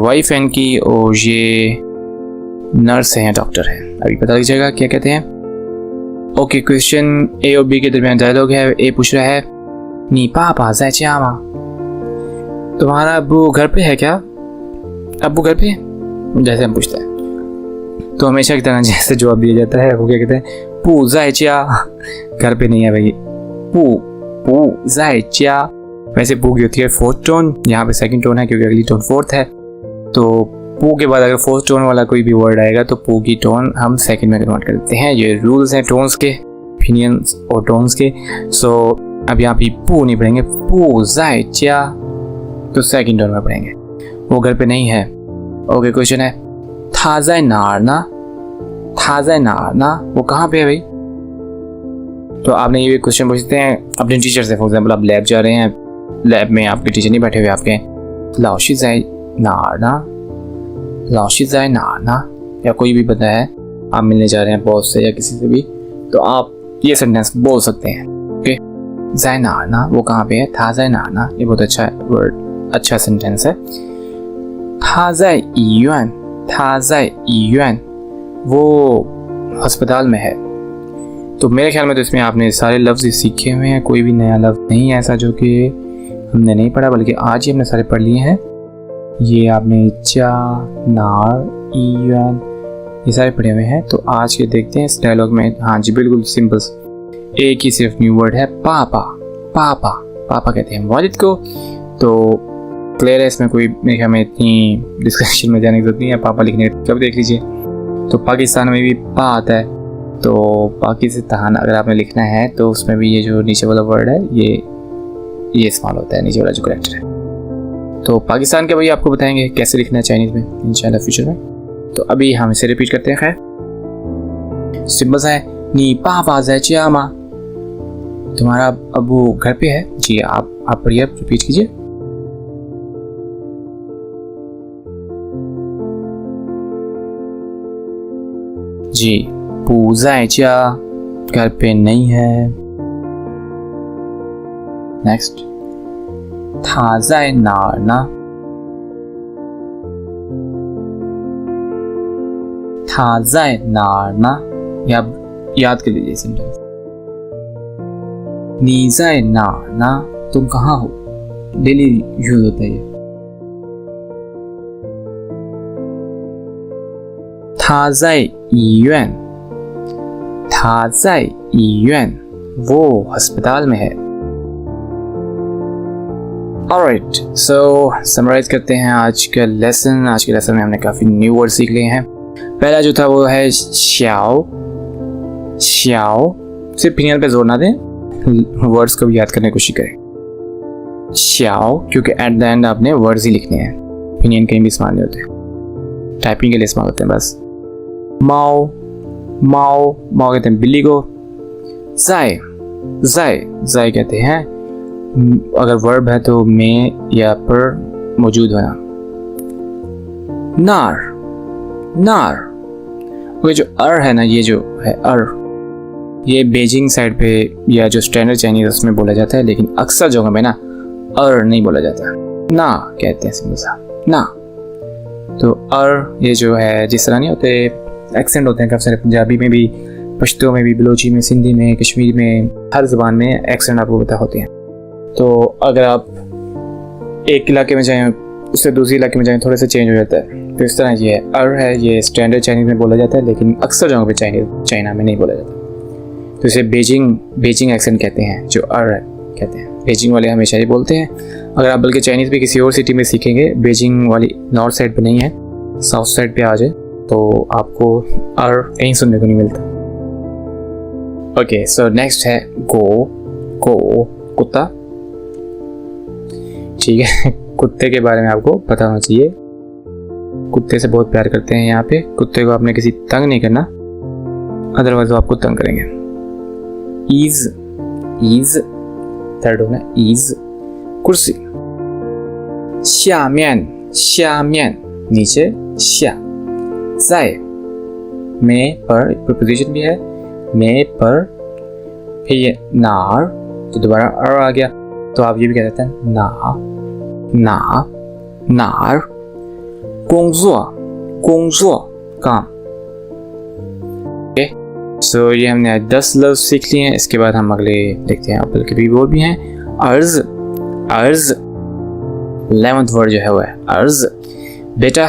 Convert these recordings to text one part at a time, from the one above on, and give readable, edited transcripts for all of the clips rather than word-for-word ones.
Wife है इनकी और ये नर्स है, डॉक्टर है। अभी पता लग जाएगा क्या कहते हैं। ओके, क्वेश्चन ए और बी के दरमियान डायलॉग है। ए पूछ रहा है नी पापा ज़ाय जिया मा, तुम्हारा अब्बू घर पे है क्या? अब्बू घर पे है, जैसे हम पूछते हैं तो हमेशा की तरह जैसे जवाब दिया जाता है वो क्या कहते हैं, पू ज़ाय जिया, घर पे नहीं है भाई। पू ज़ाय जिया। वैसे पू की होती है फोर्थ टोन, यहाँ पे सेकंड टोन है क्योंकि अगली टोन फोर्थ है। तो पू के बाद अगर फोर्थ टोन वाला कोई भी वर्ड आएगा तो पू की टोन हम सेकंड में कन्वर्ट कर देते हैं। ये रूल्स हैं टोन्स के, ओपिनियंस और टोन्स के। सो अब यहाँ पे पू नहीं पढ़ेंगे, पू ज़ाय जिया तो सेकंड टोन में पढ़ेंगे। वो घर पे नहीं है। ओके, क्वेश्चन है था ज़ाय नार ना, था ज़ाय नार ना, वो कहाँ पे है भाई? तो आपने ये भी क्वेश्चन पूछते हैं अपने टीचर से। फॉर एग्जाम्पल आप लैब जा रहे हैं, लैब में आपके टीचर नहीं बैठे हुए, आपके लाओशी ज़ाय नार ना, लाओशी ज़ाय नार ना, या कोई भी बंदा है आप मिलने जा रहे हैं बॉस से या किसी से भी, तो आप ये सेंटेंस बोल सकते हैं। ओके, ज़ाय नार ना, वो कहाँ पे है? था ज़ाय नार ना, ये बहुत अच्छा वर्ड, अच्छा सेंटेंस है। था ज़ाय ईयुआन, था ज़ाय ईयुआन, वो अस्पताल में है। तो मेरे ख्याल में तो इसमें आपने सारे लफ्ज़ सीखे हुए हैं, कोई भी नया लफ्ज़ नहीं है ऐसा जो कि हमने नहीं पढ़ा, बल्कि आज ही हमने सारे पढ़ लिए हैं। ये आपने चा, नार, ईयुआन, ये सारे पढ़े हुए हैं। तो आज के देखते हैं इस डायलॉग में। हाँ जी, बिल्कुल सिंपल, एक ही सिर्फ न्यू वर्ड है, पापा। पापा, पापा कहते हैं वालिद को। तो क्लियर है, इसमें कोई मेरे ख्याल में इतनी डिस्कशन में जाने की जरूरत नहीं है। पापा लिखने कब देख लीजिए। तो पाकिस्तान में भी पा आता है, तो पाकिस्तान अगर आपने लिखना है तो उसमें भी ये जो नीचे वाला वर्ड है ये इस्तेमाल होता है, नीचे वाला जो करेक्टर है। तो पाकिस्तान के भाई आपको बताएंगे कैसे लिखना है चाइनीज़ में इंशाल्लाह फ्यूचर में। तो अभी हम इसे रिपीट करते हैं। खैर सिंपल सा है, नी पापा ज़ाय जिया मा, तुम्हारा अब्बू घर पे है जी। आप पढ़िए, रिपीट कीजिए। जी, पू ज़ाय जिया, घर पे नहीं है। नेक्स्ट, था ज़ाय नार ना, था ज़ाय नार ना, या याद कर लीजिए सेंटेंस। नी ज़ाय नार ना, तुम कहाँ हो, डेली यूज होता है ये। था ज़ाय ईयुआन, था ज़ाय ईयुआन, वो अस्पताल में है। ऑलराइट, सो समराइज करते हैं आज का लेसन। आज के लेसन में हमने काफ़ी न्यू वर्ड सीख लिए हैं। पहला जो था वो है श्याओ। श्याओ, सिर्फ फिंगर पे जोर ना दें, वर्ड्स को भी याद करने की कोशिश करें। श्याओ, क्योंकि एट द एंड आपने वर्ड्स ही लिखने हैं, फिंगर कहीं भी इस्तेमाल नहीं होते, टाइपिंग के लिए इस्तेमाल होते हैं बस। माओ, माओ, माओ कहते हैं बिल्ली को। ज़ाय, ज़ाय, ज़ाय कहते हैं अगर वर्ब है तो में या पर मौजूद होना। नार, नार, वो जो अर है ना, ये जो है अर, ये बीजिंग साइड पे या जो स्टैंडर्ड चाइनीज उसमें बोला जाता है, लेकिन अक्सर जगहों में ना अर नहीं बोला जाता, ना कहते हैं सिंपल सा ना। तो अर ये जो है जिस तरह नहीं होते एक्सेंट होते हैं काफ़ी सारे, पंजाबी में भी, पश्तो में भी, बलोची में, सिंधी में, कश्मीरी में, हर ज़बान में एक्सेंट आपको पता होते हैं। तो अगर आप एक इलाके में जाएं उससे दूसरे इलाके में जाएं थोड़े से चेंज हो जाता है। तो इस तरह ये अर है, ये स्टैंडर्ड चाइनीज़ में बोला जाता है, लेकिन अक्सर जगहों पे चाइना में नहीं बोला जाता। तो इसे बीजिंग एक्सेंट कहते हैं, जो अर कहते हैं। बीजिंग वाले हमेशा ही बोलते हैं। अगर आप बल्कि चाइनीज़ भी किसी और सिटी में सीखेंगे, बीजिंग वाली नॉर्थ साइड पे नहीं है, साउथ साइड पे आ जाए तो आपको अर कहीं सुनने को नहीं मिलता। ओके, सो नेक्स्ट है गो, कुत्ता। ठीक है, कुत्ते के बारे में आपको पता होना चाहिए। कुत्ते से बहुत प्यार करते हैं यहाँ पे। कुत्ते को आपने किसी तंग नहीं करना, अदरवाइज वो आपको तंग करेंगे। ईज थर्ड होना, ईज कुर्सी। श्याम्यान नीचे श्या। ज़ाय में पर प्रीपोजिशन भी है, में पर, फिर ये नार तो दोबारा अर आ गया, तो आप ये भी कह सकते हैं नार। 工作 काम। ओके, सो ये हमने आज 10 लफ्ज सीख लिए हैं। इसके बाद हम अगले देखते हैं, बल्कि भी और भी हैं। अर्ज 11th वर्ड जो है वो है अर्ज। बेटा,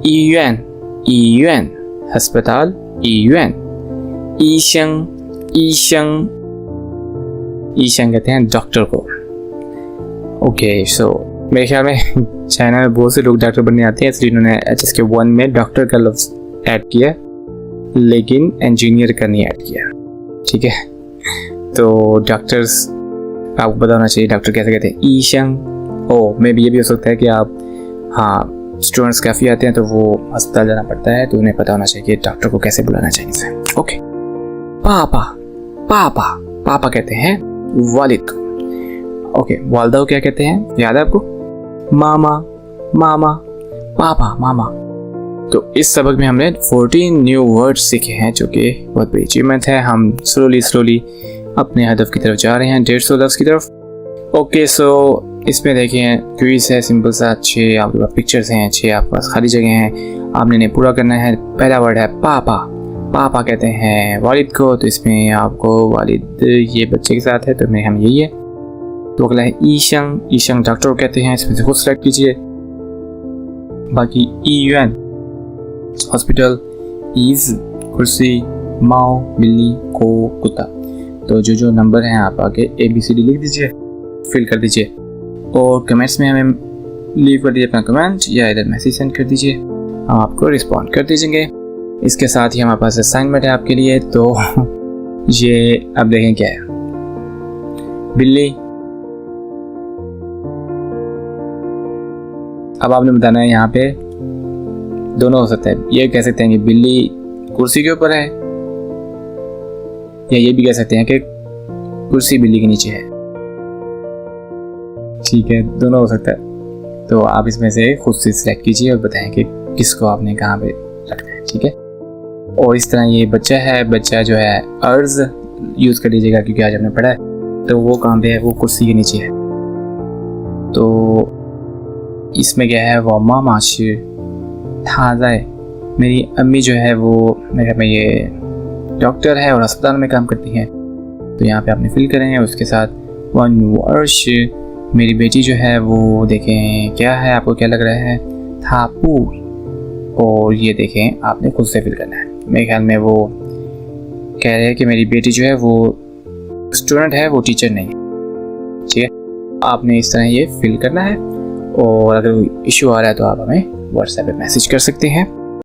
ईयुएन अस्पताल, ईयुएन। ईशंग कहते हैं डॉक्टर को। ओके, सो मेरे ख्याल में चाइना में बहुत से लोग डॉक्टर बनने आते हैं, इसलिए उन्होंने एचएस के 1 में डॉक्टर का लफ्ज ऐड किया, लेकिन इंजीनियर का नहीं ऐड किया। ठीक है, तो डॉक्टर्स आपको पता होना चाहिए डॉक्टर कैसे कहते हैं, ईशंग। मे बी ये भी हो सकता है कि आप, हाँ, स्टूडेंट्स काफ़ी आते हैं तो वो अस्पताल जाना पड़ता है, तो उन्हें पता होना चाहिए कि डॉक्टर को कैसे बुलाना चाहिए। ओके, पापा कहते हैं वालिद को। ओके, वालदा को क्या कहते हैं, याद है आपको? मामा, पापा। तो इस सबक में हमने 14 न्यू वर्ड्स सीखे हैं, जो कि बहुत बड़ी अचीवमेंट है। हम स्लोली अपने हदफ की तरफ जा रहे हैं, 150 लफ्ज़ की तरफ। ओके, सो इसमें देखिए क्विज है सिंपल सा, 6 आपके पास पिक्चर्स हैं, 6 आपके पास खाली जगह हैं, आपने इन्हें पूरा करना है। पहला वर्ड है पापा कहते हैं वालिद को, तो इसमें आपको वालिद ये बच्चे के साथ है, तो में हम यही है। तो अगला है ईशंग डॉक्टर को कहते हैं, इसमें से खुद सेलेक्ट कीजिए। बाकी ईयुएन हॉस्पिटल, ईज कुर्सी, माओ बिल्ली, को कुत्ता। तो जो नंबर हैं आप आगे ABCD लिख दीजिए, फिल कर दीजिए, और कमेंट्स में हमें लीव कर दीजिए अपना कमेंट, या इधर मैसेज सेंड कर दीजिए, हम आपको रिस्पॉन्ड कर दीजिएंगे। इसके साथ ही हमारे पास असाइनमेंट है आपके लिए, तो ये अब देखें क्या है। बिल्ली, अब आपने बताना है, यहाँ पे दोनों हो सकता है। ये कह सकते हैं कि बिल्ली कुर्सी के ऊपर है, या ये भी कह सकते हैं कि कुर्सी बिल्ली के नीचे है। ठीक है, दोनों हो सकता है। तो आप इसमें से खुद से सिलेक्ट कीजिए और बताएं कि किसको आपने कहाँ पे रखना है। ठीक है, और इस तरह ये बच्चा है, बच्चा जो है अर्ज यूज़ कर लीजिएगा, क्योंकि आज हमने पढ़ा है। तो वो कहाँ पे है, वो कुर्सी के नीचे है। तो इसमें क्या है, वो मामाश थाजा है, मेरी अम्मी जो है वो मेरे में ये डॉक्टर है और अस्पताल में काम करती है। तो यहाँ पे आपने फिल करें, उसके साथ वन वर्ष, मेरी बेटी जो है वो देखें क्या है, आपको क्या लग रहा है, थापू, और ये देखें आपने खुद से फिल करना है। मेरे ख्याल में वो कह रहे हैं कि मेरी बेटी जो है वो स्टूडेंट है, वो टीचर नहीं है। ठीक है, आपने इस तरह ये फिल करना है, और अगर इशू आ रहा है तो आप हमें व्हाट्सएप पे मैसेज कर सकते हैं।